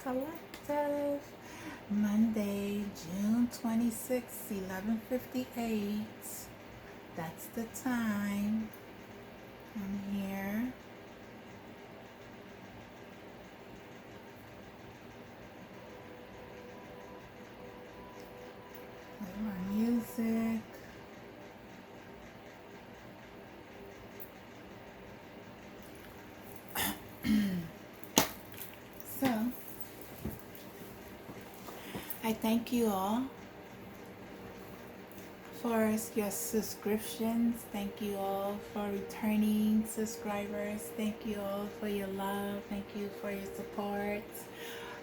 Collective. Monday, June 26th, 11:58. That's the time. I'm here. Play my music. So, I thank you all for your subscriptions. Thank you all for returning subscribers. Thank you all for your love. Thank you for your support.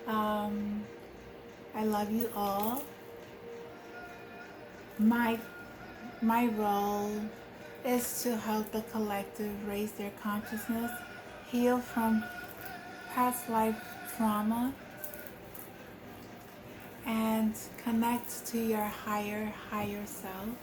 I love you all. My role is to help the collective raise their consciousness, heal from past life trauma, and connect to your higher self.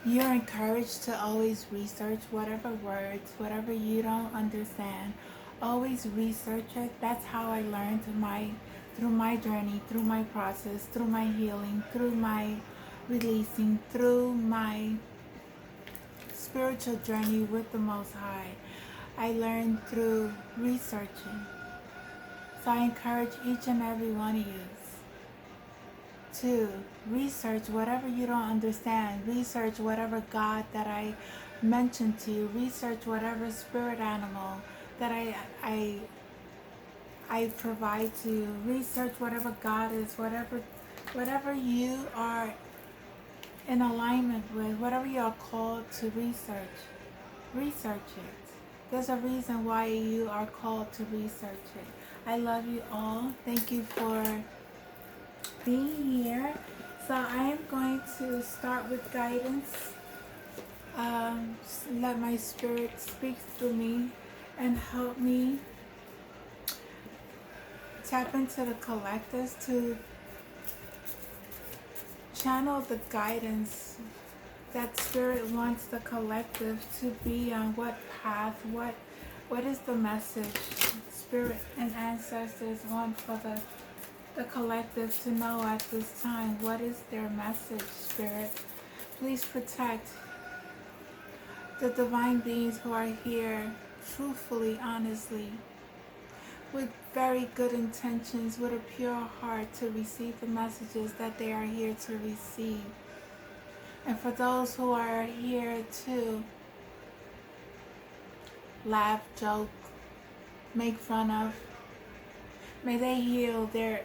You're encouraged to always research whatever words, whatever you don't understand. Always research it. That's how I learned through my journey, through my process, through my healing, through my releasing, through my spiritual journey with the Most High. I learned through researching. So I encourage each and every one of you to research whatever you don't understand. Research whatever God that I mentioned to you. Research whatever spirit animal that I provide to you. Research whatever God is, whatever you are in alignment with, whatever you are called to research. Research it. There's a reason why you are called to research it. I love you all. Thank you for being here. So I am going to start with guidance. Let my spirit speak through me and help me tap into the collectives to channel the guidance that spirit wants the collective to be on. What path, what is the message spirit and ancestors want for the collective to know at this time? What is their message, spirit? Please protect the divine beings who are here truthfully, honestly, with very good intentions, with a pure heart to receive the messages that they are here to receive. And for those who are here to laugh, joke, make fun of, may they heal their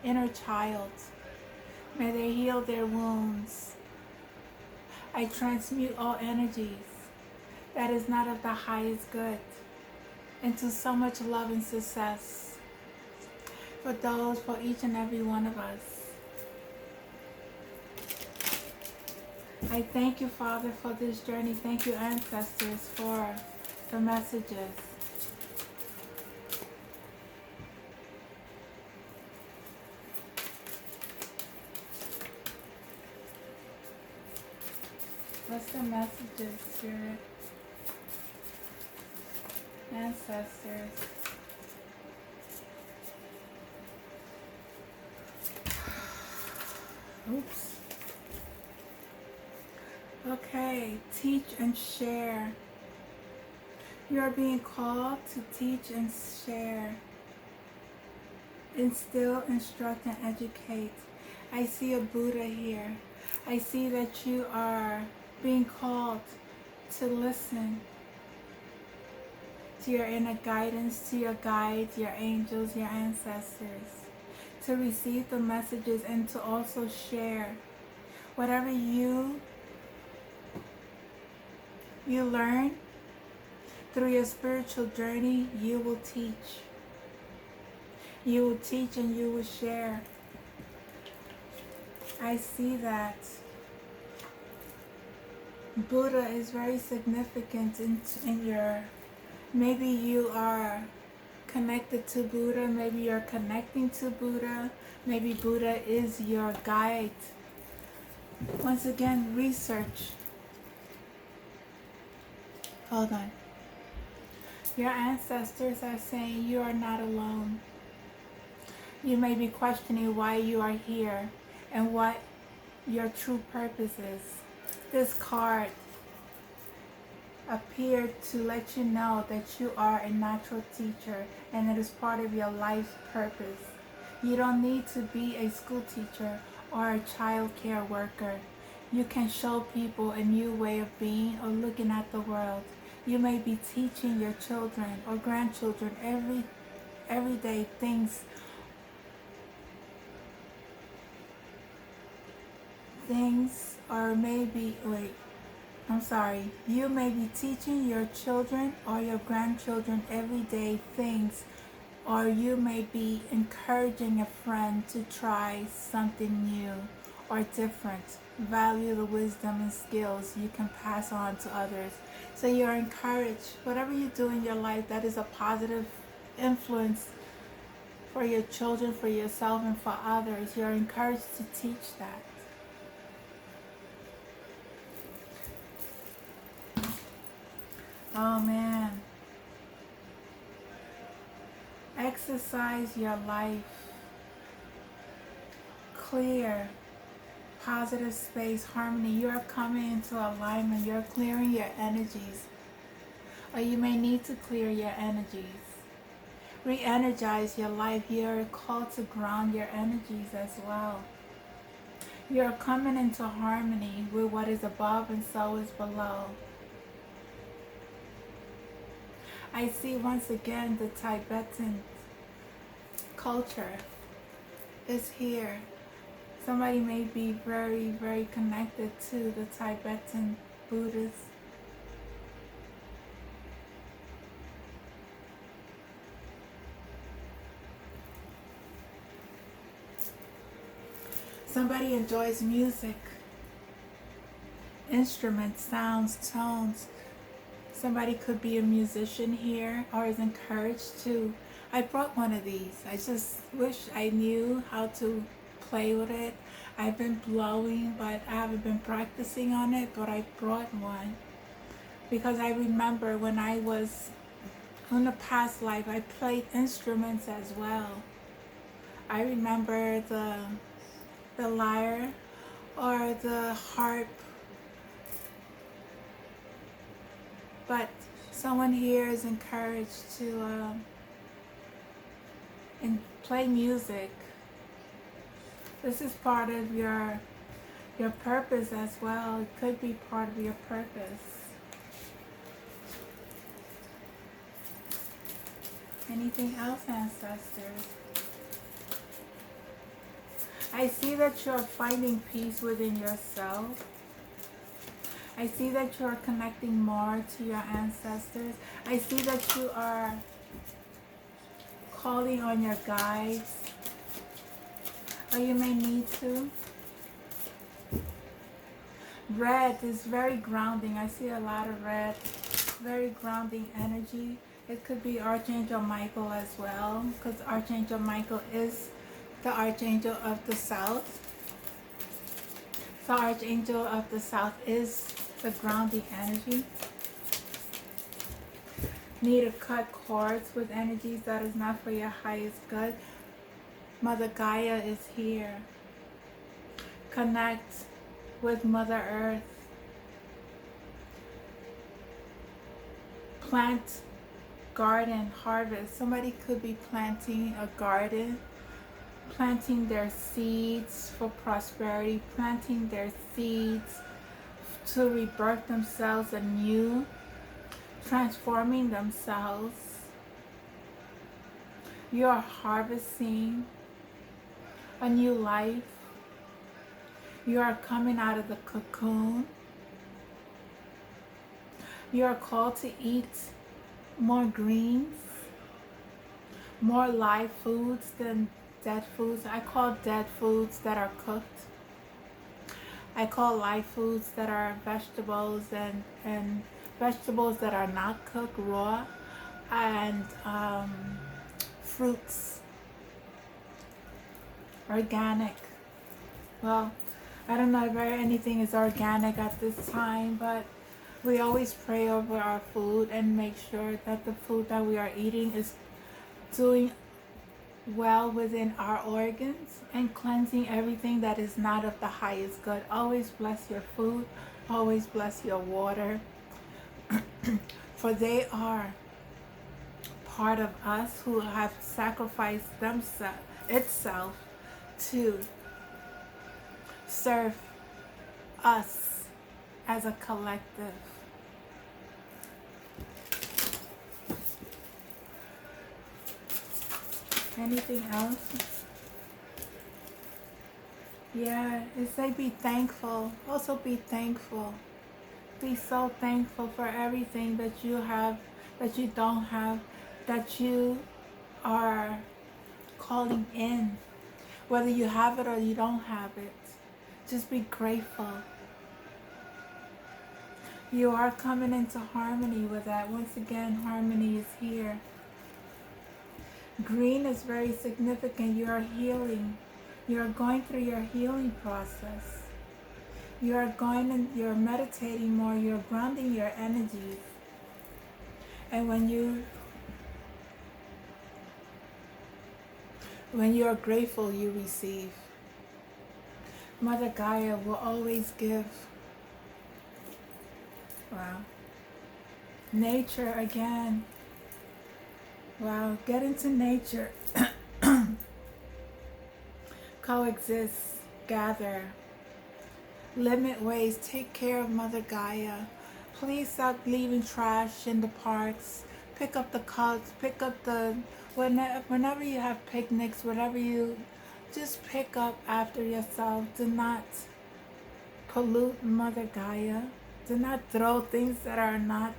inner child. May they heal their wounds. I transmute all energies that is not of the highest good into so much love and success for each and every one of us. I thank you, Father, for this journey. Thank you, ancestors, for the messages. What's the messages, Spirit? Ancestors. Oops. Okay, teach and share. You are being called to teach and share. Instill, instruct, and educate. I see a Buddha here. I see that you are being called to listen to your inner guidance, to your guides, your angels, your ancestors, to receive the messages and to also share whatever you learn through your spiritual journey. You will teach. You will teach and you will share. I see that Buddha is very significant in your, maybe you are connected to Buddha, maybe you're connecting to Buddha, maybe Buddha is your guide. Once again, research. Hold on. Your ancestors are saying you are not alone. You may be questioning why you are here and what your true purpose is. This card appeared to let you know that you are a natural teacher and it is part of your life's purpose. You don't need to be a school teacher or a child care worker. You can show people a new way of being or looking at the world. You may be teaching your children or grandchildren everyday things or maybe you may be teaching your children or your grandchildren everyday things, or you may be encouraging a friend to try something new or different. Value the wisdom and skills you can pass on to others. So you're encouraged. Whatever you do in your life that is a positive influence for your children, for yourself, and for others, you're encouraged to teach that. Oh man. Exercise your life. Clear, positive space, harmony. You're coming into alignment. You're clearing your energies. Or you may need to clear your energies. Re-energize your life. You're called to ground your energies as well. You're coming into harmony with what is above and so is below. I see once again the Tibetan culture is here. Somebody may be very, very connected to the Tibetan Buddhists. Somebody enjoys music, instruments, sounds, tones. Somebody could be a musician here or is encouraged to. I brought one of these. I just wish I knew how to play with it. I've been blowing, but I haven't been practicing on it, but I brought one because I remember when I was in a past life, I played instruments as well. I remember the lyre or the harp. But someone here is encouraged to play music. This is part of your purpose as well. It could be part of your purpose. Anything else, ancestors? I see that you're finding peace within yourself. I see that you are connecting more to your ancestors. I see that you are calling on your guides, or you may need to. Red is very grounding. I see a lot of red, very grounding energy. It could be Archangel Michael as well, because Archangel Michael is the Archangel of the South. So Archangel of the South is the grounding energy. Need to cut cords with energies that is not for your highest good. Mother Gaia is here. Connect with Mother Earth. Plant, garden, harvest. Somebody could be planting a garden, planting their seeds for prosperity, planting their seeds to rebirth themselves anew, transforming themselves. You are harvesting a new life. You are coming out of the cocoon. You are called to eat more greens, more live foods than dead foods. I call dead foods that are cooked. I call live foods that are vegetables and vegetables that are not cooked raw, and fruits, organic. Well, I don't know if anything is organic at this time, but We always pray over our food and make sure that the food that we are eating is doing well within our organs and cleansing everything that is not of the highest good. Always bless your food. Always bless your water. For they are part of us who have sacrificed themselves itself to serve us as a collective. Anything else? Yeah, it's like be thankful. Also be thankful. Be so thankful for everything that you have, that you don't have, that you are calling in. Whether you have it or you don't have it. Just be grateful. You are coming into harmony with that. Once again, harmony is here. Green is very significant. You are healing. You are going through your healing process. You are going and you're meditating more. You're grounding your energies. And when you are grateful, you receive. Mother Gaia will always give. Wow. Nature again. Wow. Get into nature. Coexist. Gather. Limit waste. Take care of Mother Gaia. Please stop leaving trash in the parks. Pick up the cups. Pick up the... Whenever you have picnics, whatever you... Just pick up after yourself. Do not pollute Mother Gaia. Do not throw things that are not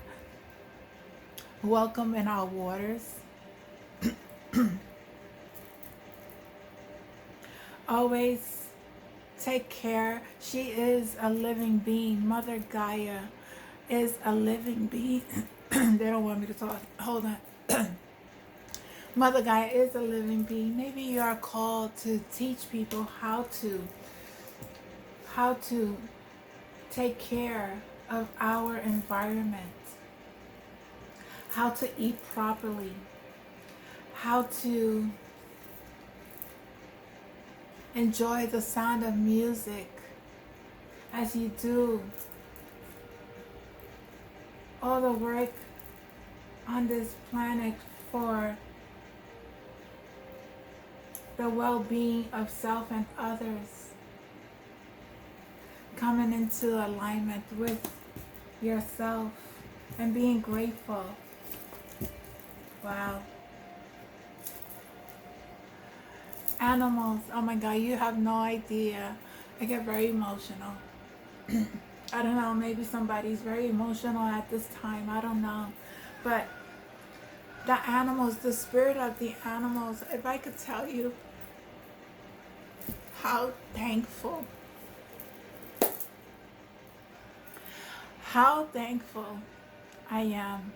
welcome in our waters. Always take care. She is a living being. Mother Gaia is a living being. They don't want me to talk. Hold on. Mother Gaia is a living being. Maybe you are called to teach people how to take care of our environment, how to eat properly, how to enjoy the sound of music as you do all the work on this planet for the well-being of self and others, coming into alignment with yourself and being grateful. Wow. Animals, oh my God, you have no idea. I get very emotional. I don't know, maybe somebody's very emotional at this time. I don't know. But the animals, the spirit of the animals, if I could tell you how thankful I am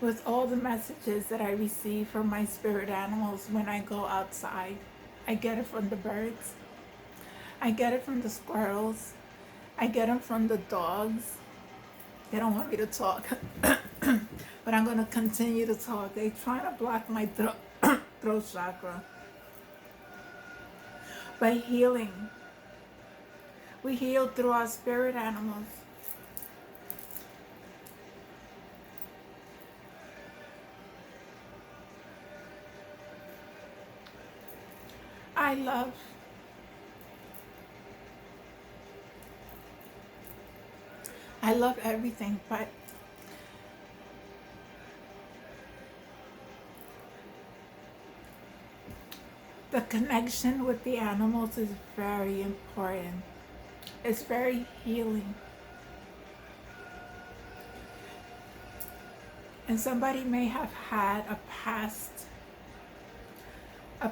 with all the messages that I receive from my spirit animals when I go outside. I get it from the birds. I get it from the squirrels. I get them from the dogs. They don't want me to talk. But I'm going to continue to talk. They're trying to block my throat chakra. By healing. We heal through our spirit animals. I love everything, but the connection with the animals is very important. It's very healing. And somebody may have had a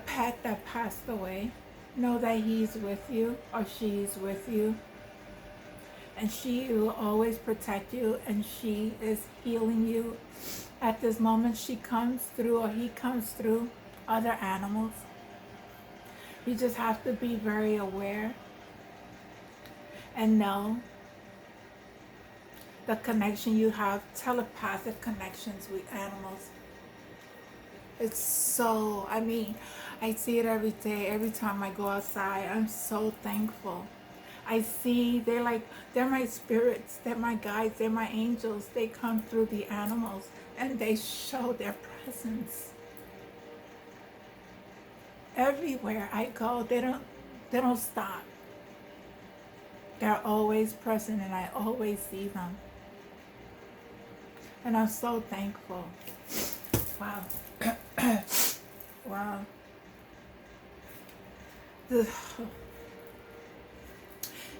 pet that passed away. Know that he's with you or she's with you. And she will always protect you, and she is healing you. At this moment, she comes through or he comes through other animals. You just have to be very aware and know the connection you have, telepathic connections with animals. It's so, I mean, I see it every day, every time I go outside. I'm so thankful. I see they're my spirits, they're my guides, they're my angels. They come through the animals and they show their presence everywhere I go. They don't stop. They're always present and I always see them. And I'm so thankful. Wow. Wow.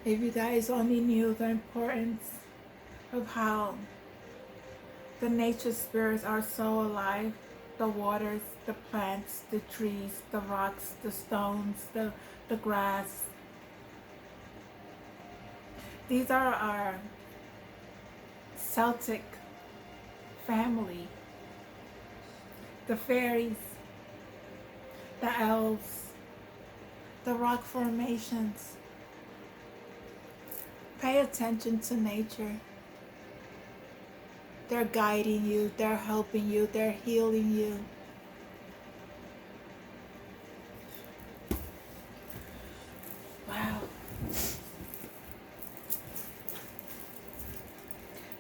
If you guys only knew the importance of how the nature spirits are so alive, the waters, the plants, the trees, the rocks, the stones, the grass. These are our Celtic family. The fairies, the elves, the rock formations. Pay attention to nature. They're guiding you, they're helping you, they're healing you. Wow.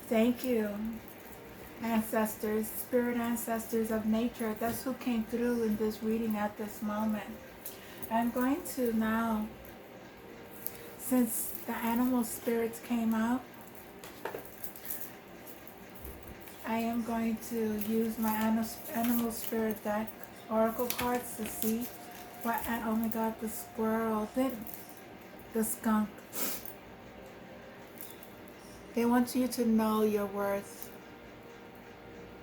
Thank you, ancestors, spirit ancestors of nature. That's who came through in this reading at this moment. I'm going to now, since the animal spirits came out, I am going to use my animal spirit deck oracle cards to see what, oh my god, the squirrel, the skunk. They want you to know your worth.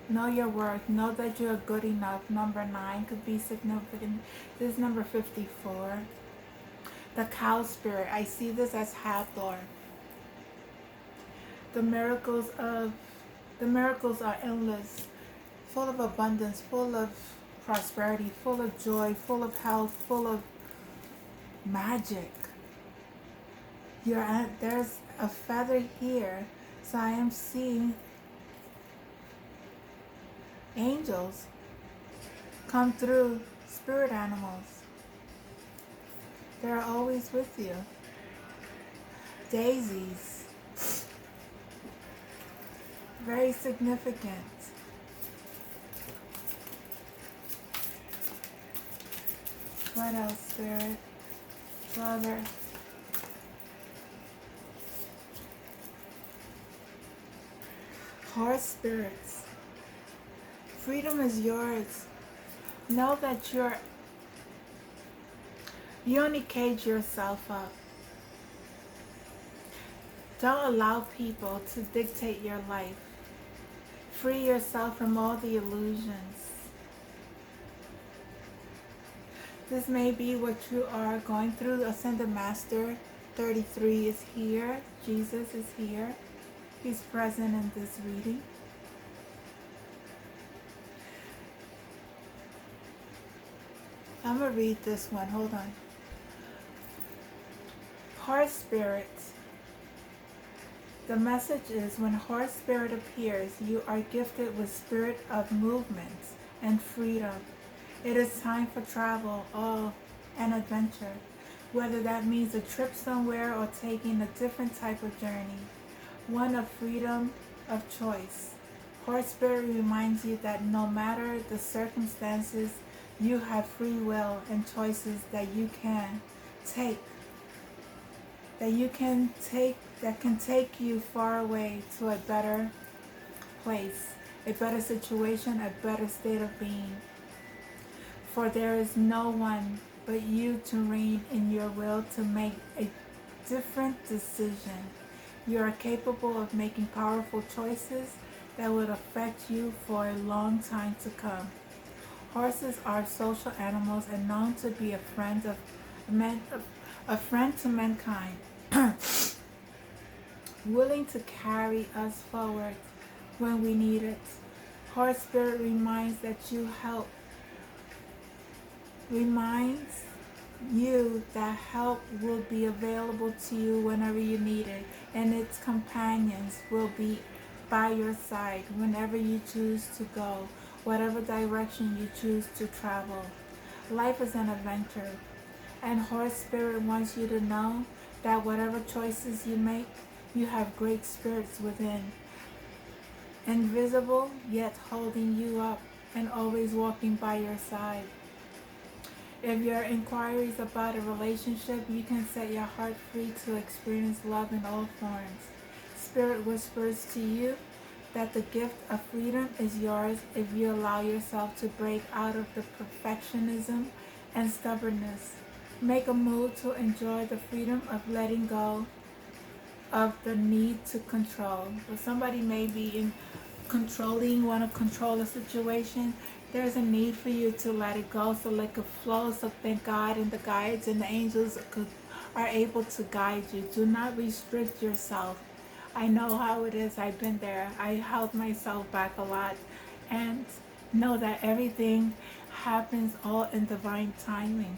Know your worth. Know that you're good enough. Number 9 could be significant. This is number 54. The cow spirit. I see this as Hathor. The miracles are endless, full of abundance, full of prosperity, full of joy, full of health, full of magic. There's a feather here, so I am seeing angels come through, spirit animals. They're always with you. Daisies. Very significant. What else, spirit? Brother. Horse spirits. Freedom is yours. Know that you only cage yourself up. Don't allow people to dictate your life. Free yourself from all the illusions. This may be what you are going through. Ascended Master 33 is here. Jesus is here. He's present in this reading. I'm going to read this one. Hold on. Horse spirits. The message is, when horse spirit appears, you are gifted with spirit of movement and freedom. It is time for travel, and adventure. Whether that means a trip somewhere or taking a different type of journey. One of freedom of choice. Horse spirit reminds you that no matter the circumstances, you have free will and choices that you can take. That can take you far away to a better place, a better situation, a better state of being. For there is no one but you to reign in your will to make a different decision. You are capable of making powerful choices that would affect you for a long time to come. Horses are social animals and known to be a friend to mankind, willing to carry us forward when we need it. Horse spirit reminds you that help will be available to you whenever you need it, and its companions will be by your side whenever you choose to go, whatever direction you choose to travel. Life is an adventure, and Horse Spirit wants you to know that whatever choices you make, you have great spirits within, invisible yet holding you up and always walking by your side. If your inquiries about a relationship, you can set your heart free to experience love in all forms. Spirit whispers to you that the gift of freedom is yours if you allow yourself to break out of the perfectionism and stubbornness. Make a move to enjoy the freedom of letting go of the need to control. So somebody may be in controlling, want to control a situation. There's a need for you to let it go so it could flow. So thank God and the guides and the angels are able to guide you. Do not restrict yourself. I know how it is. I've been there. I held myself back a lot, and know that everything happens all in divine timing.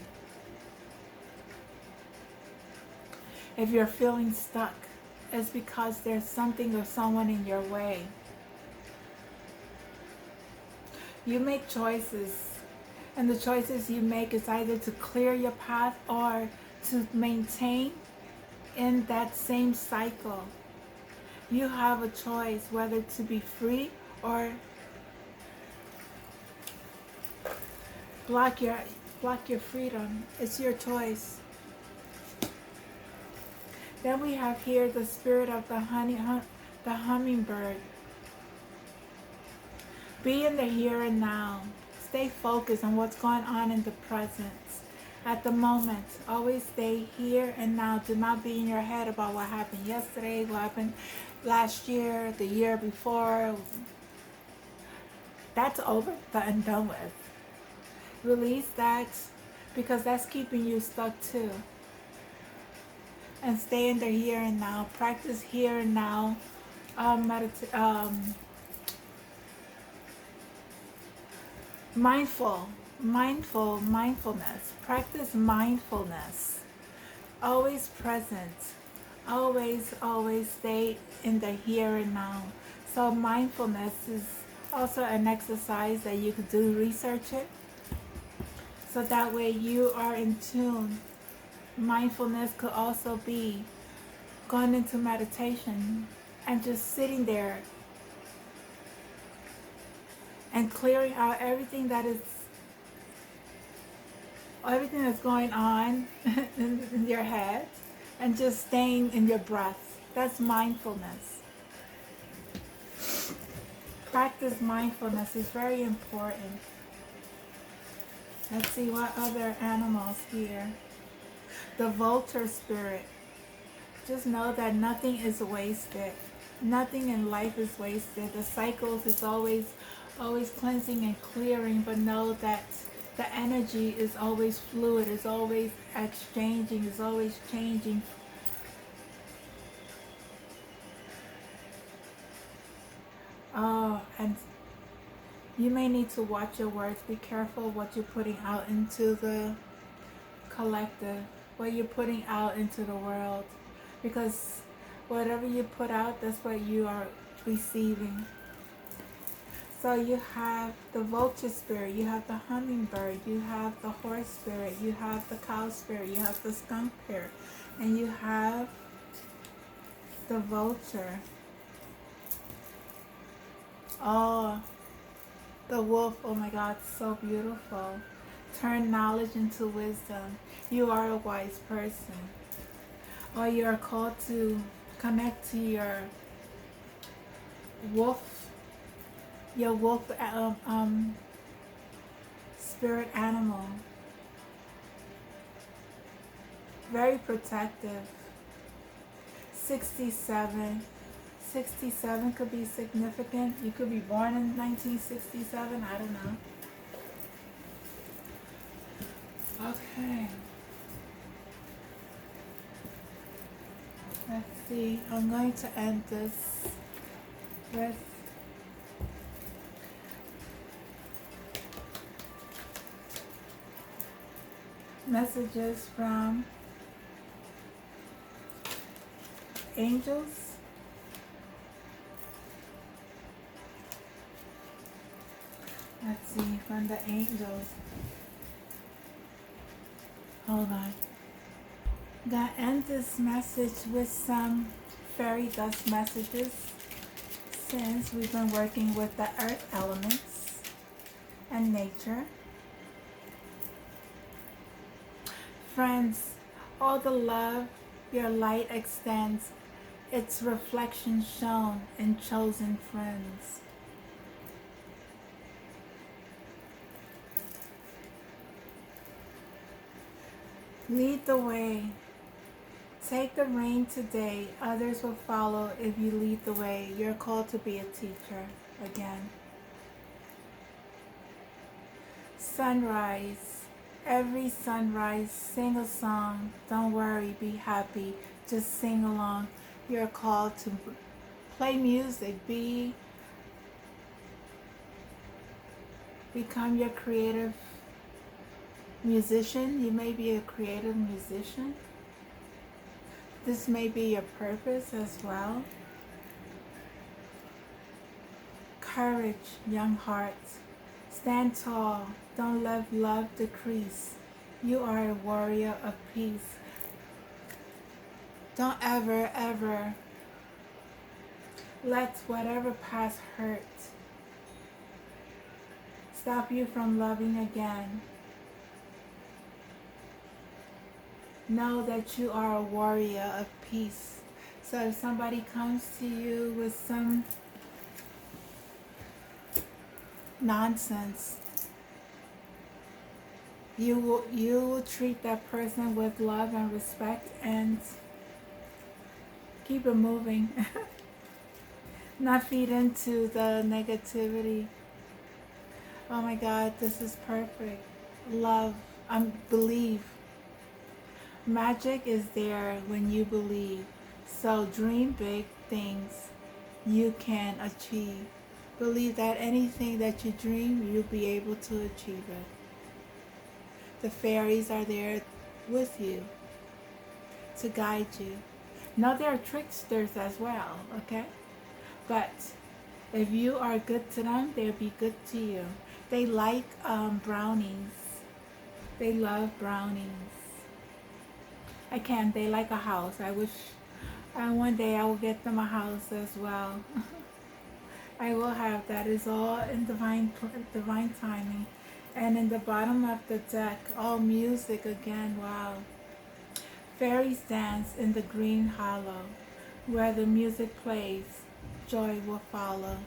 If you're feeling stuck, it's because there's something or someone in your way. You make choices, and the choices you make is either to clear your path or to maintain in that same cycle. You have a choice whether to be free or block your freedom. It's your choice. Then we have here the spirit of the hummingbird. Be in the here and now. Stay focused on what's going on in the present. At the moment, always stay here and now. Do not be in your head about what happened yesterday, what happened last year, the year before. That's over and done with. Release that, because that's keeping you stuck too. And stay in the here and now. Practice here and now. Mindfulness. Practice mindfulness. Always present. Always stay in the here and now. So mindfulness is also an exercise that you could do. Research it, so that way you are in tune. Mindfulness could also be going into meditation and just sitting there and clearing out everything that's going on in your head, and just staying in your breath. That's mindfulness. Practice mindfulness is very important. Let's see what other animals here. The vulture spirit. Just know that nothing is wasted. Nothing in life is wasted. The cycles is always cleansing and clearing, but know that the energy is always fluid, is always exchanging, is always changing. And you may need to watch your words. Be careful what you're putting out into the collective, what you're putting out into the world, because whatever you put out, that's what you are receiving. So you have the vulture spirit, you have the hummingbird, you have the horse spirit, you have the cow spirit, you have the skunk spirit, and you have the vulture. Oh, the wolf, oh my God, so beautiful. Turn knowledge into wisdom. You are a wise person. Or you are called to connect to your wolf spirit animal. Very protective. 67 could be significant. You could be born in 1967. I don't know. Okay. Let's see. I'm going to end this with messages from angels Let's see, from the angels. Hold on. Gonna end this message with some fairy dust messages since we've been working with the earth elements and nature. Friends, all the love your light extends, its reflection shown in chosen friends. Lead the way. Take the reign today. Others will follow if you lead the way. You're called to be a teacher again. Sunrise. Every sunrise, sing a song. Don't worry, be happy. Just sing along. You're called to play music. Become your creative musician. You may be a creative musician. This may be your purpose as well. Courage, young hearts. Stand tall. Don't let love decrease. You are a warrior of peace. Don't ever, ever let whatever past hurt stop you from loving again. Know that you are a warrior of peace. So if somebody comes to you with some nonsense, you will treat that person with love and respect and keep it moving. Not feed into the negativity. Oh my God, this is perfect. Love, believe. Magic is there when you believe. So dream big things you can achieve. Believe that anything that you dream, you'll be able to achieve it. The fairies are there with you to guide you. Now there are tricksters as well, okay? But if you are good to them, they'll be good to you. They like brownies. They love brownies. They like a house. I wish one day I will get them a house as well. I will have that. It's all in divine timing. And in the bottom of the deck, all music again. Wow. Fairies dance in the green hollow. Where the music plays, joy will follow.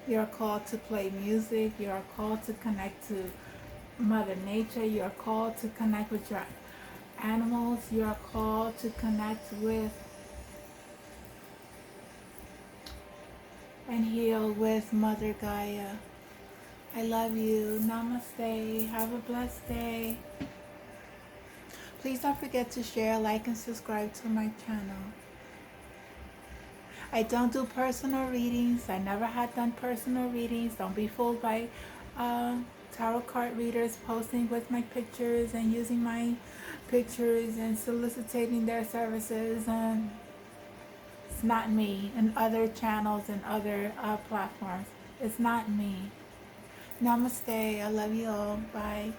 You're called to play music. You're called to connect to Mother Nature. You're called to connect with your animals. You're called to connect with and heal with Mother Gaia. I love you. Namaste. Have a blessed day. Please don't forget to share, like, and subscribe to my channel. I don't do personal readings. I never had done personal readings. Don't be fooled by tarot card readers posting with my pictures and using my pictures and soliciting their services. And it's not me. And other channels and other platforms. It's not me. Namaste. I love you all. Bye.